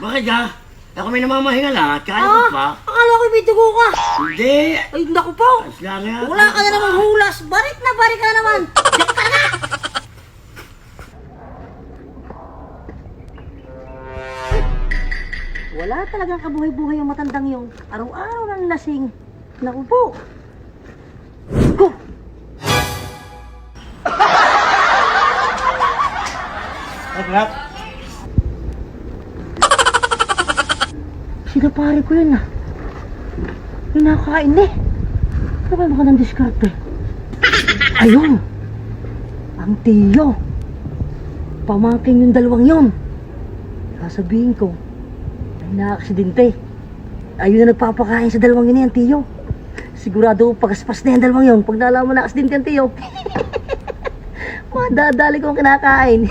Bakit ka? Ako may namamahinga lahat, kaya ko pa. Akala ko may dugo ka. Hindi. Ay, naku po. Lang Wala ka na naman hulas. Barik ka na naman. Diyak ka na. Wala talagang kabuhay-buhay yung matandang yung araw-araw ng lasing. Naku po. Go! Rap. Sinapari ko yun ah. Yung nakakain eh. Ano ba yung mga diskarte? Ayun! Ang tiyo! Pamangking yung dalawang yun. Sasabihin ko, ay na-aksidente. Ayun na nagpapakain sa dalawang yun yan, tiyo. Sigurado pagaspas na yung dalawang yun. Pag nalaman na aksidente yan, tiyo. Madadali ko ang kinakain.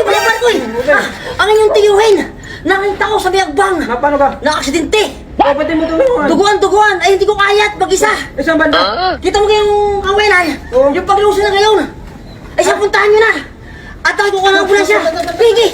Mga barko eh! Ang inyong tiyuhin! Nakita ko sa biyagbang! Paano ba? Na-aksidente! Pwede mo tulungan. Duguan! Ay, hindi ko kaya at mag-isa! Isang banda? Kita mo kayong kawelay? Oo. Yung paglusin na ngayon! Ay, siya puntahan nyo na! At ako ko ng ambulansya! Pigi!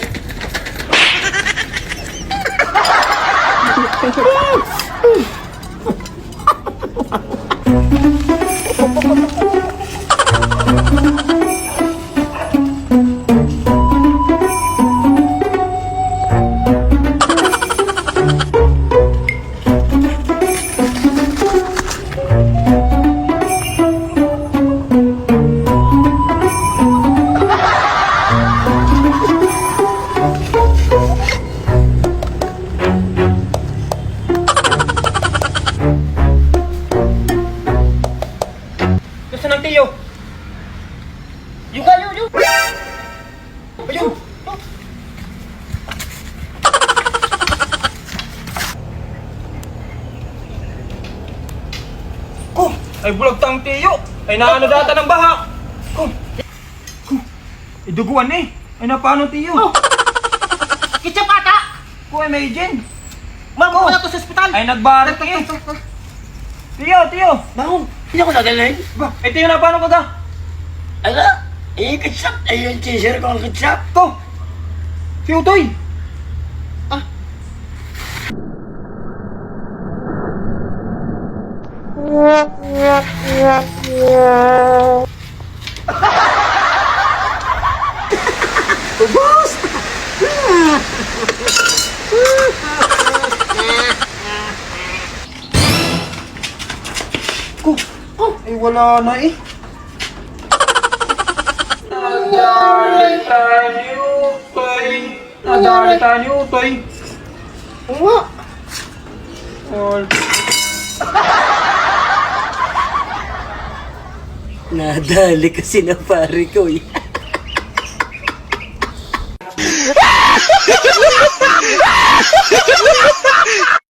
Gusto ng tiyo? Yung kayo, yung! Ayun! Ko! Ay bulag tang tiyo! Ay naano data ng baha! Ko! Iduguan eh! Ay napaano tiyo? Kitsa pata! Ko ay may gin! Bangon ko na to sa ospital! Ay nagbarik eh! Tiyo! Tiyo! Bakit? Hindi ako nadalhin. Ba? Ay tiyo na paano ka ga? Ala, ketchup. Ay, yung teaser ko ang ketchup. Ko! Si Utoy! Ubus! Ko! Ay wala na eh! Nadali tayo, Utoy! Nadali tayo, Utoy! Oo nga! Nadali kasi na pare ko eh.